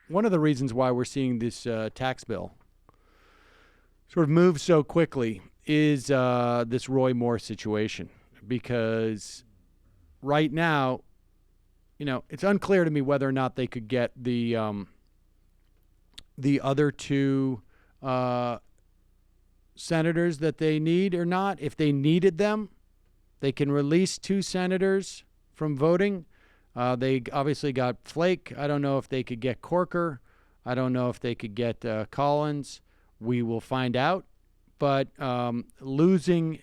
one of the reasons why we're seeing this tax bill sort of move so quickly is this Roy Moore situation, because right now, it's unclear to me whether or not they could get the other two senators that they need or not. If they needed them, they can release two senators from voting. They obviously got Flake. I don't know if they could get Corker. I don't know if they could get Collins. We will find out. But losing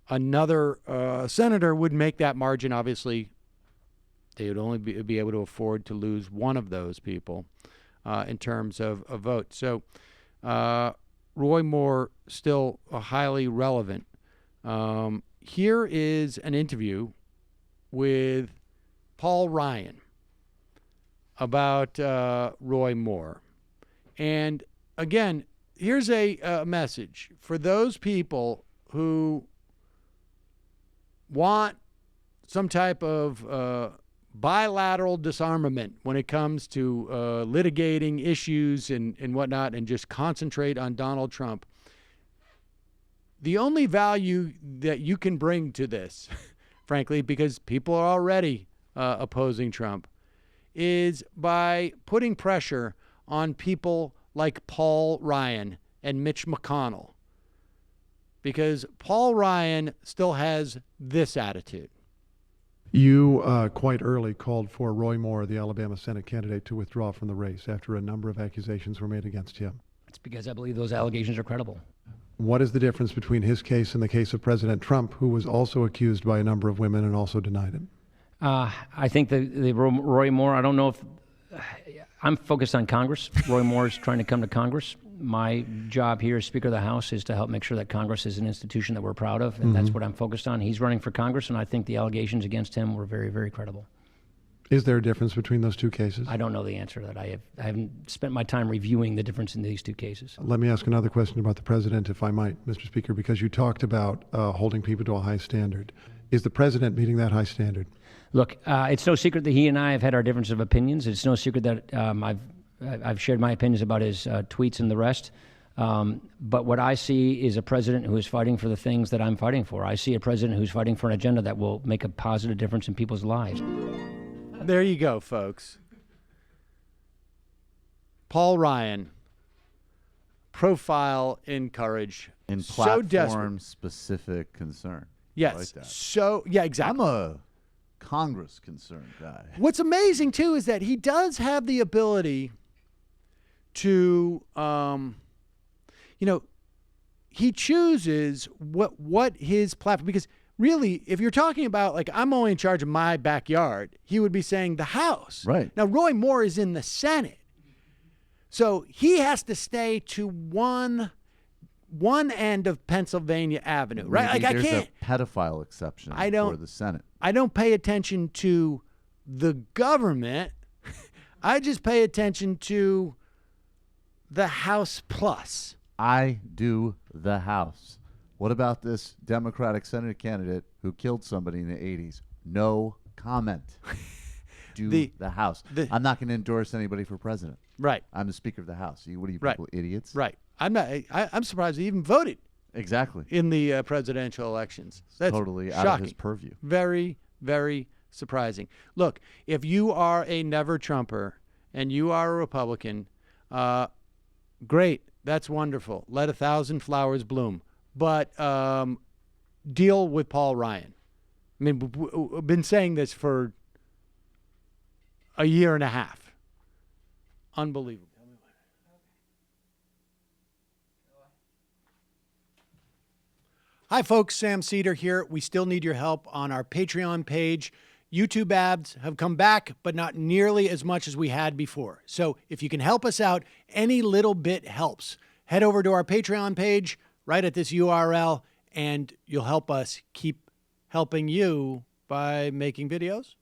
another senator would make that margin, obviously, they would only be able to afford to lose one of those people in terms of a vote. So Roy Moore still highly relevant. Here is an interview with Paul Ryan about Roy Moore. And again, here's a message for those people who want some type of bilateral disarmament when it comes to litigating issues and whatnot, and just concentrate on Donald Trump. The only value that you can bring to this, frankly, because people are already opposing Trump, is by putting pressure on people like Paul Ryan and Mitch McConnell. Because Paul Ryan still has this attitude. You quite early called for Roy Moore, the Alabama Senate candidate, to withdraw from the race after a number of accusations were made against him. It's because I believe those allegations are credible. What is the difference between his case and the case of President Trump, who was also accused by a number of women and also denied it? I think the Roy Moore, I don't know if... I'm focused on Congress. Roy Moore is trying to come to Congress. My job here as Speaker of the House is to help make sure that Congress is an institution that we're proud of, and that's what I'm focused on. He's running for Congress, and I think the allegations against him were very, very credible. Is there a difference between those two cases? I don't know the answer to that. I haven't spent my time reviewing the difference in these two cases. Let me ask another question about the president, if I might, Mr. Speaker, because you talked about holding people to a high standard. Is the president meeting that high standard? Look, it's no secret that he and I have had our difference of opinions. It's no secret that I've shared my opinions about his tweets and the rest. But what I see is a president who is fighting for the things that I'm fighting for. I see a president who's fighting for an agenda that will make a positive difference in people's lives. There you go, folks. Paul Ryan, profile in courage. In so desperate. Specific concern. Yes. Like that. So, yeah, exactly. I'm a Congress concerned guy. What's amazing, too, is that he does have the ability to, he chooses what his platform, because really, if you're talking about, like, I'm only in charge of my backyard, he would be saying the House. Right. Now, Roy Moore is in the Senate. So he has to stay to one end of Pennsylvania Avenue, right? Maybe like, I there's can't. a pedophile exception for the Senate. I don't pay attention to the government. I just pay attention to the House plus. I do the House. What about this Democratic Senate candidate who killed somebody in the 80s? No comment. Do the House. I'm not going to endorse anybody for president. Right. I'm the Speaker of the House. What are you right. people, idiots? Right. I'm surprised he even voted. Exactly. In the presidential elections. That's totally shocking. out of his purview. Very, very surprising. Look, if you are a never Trumper and you are a Republican, great. That's wonderful. Let 1,000 flowers bloom. But deal with Paul Ryan. I mean, we've been saying this for a year and a half. Unbelievable. Hi, folks. Sam Seder here. We still need your help on our Patreon page. YouTube ads have come back, but not nearly as much as we had before. So if you can help us out, any little bit helps. Head over to our Patreon page right at this URL, and you'll help us keep helping you by making videos